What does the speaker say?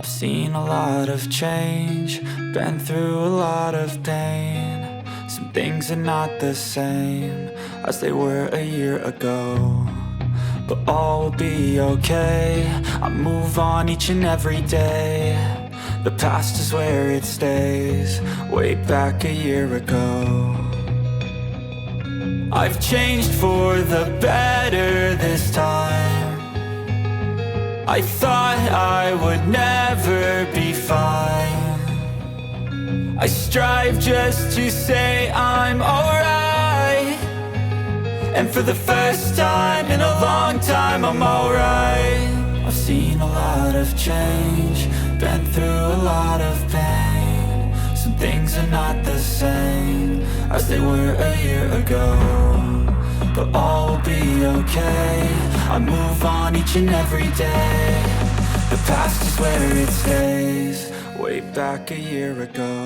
I've seen a lot of change, been through a lot of pain. Some things are not the same as they were a year ago, but all will be okay. I move on each and every day. The past is where it stays, way back a year ago. I've changed for the better this time. I thought I would never be fine. I strive just to say I'm alright, and for the first time in a long time I'm alright. I've seen a lot of change, been through a lot of pain. Some things are not the same as they were a year ago, but all will be okay. I move on each and every day. The past is where it stays, way back a year ago.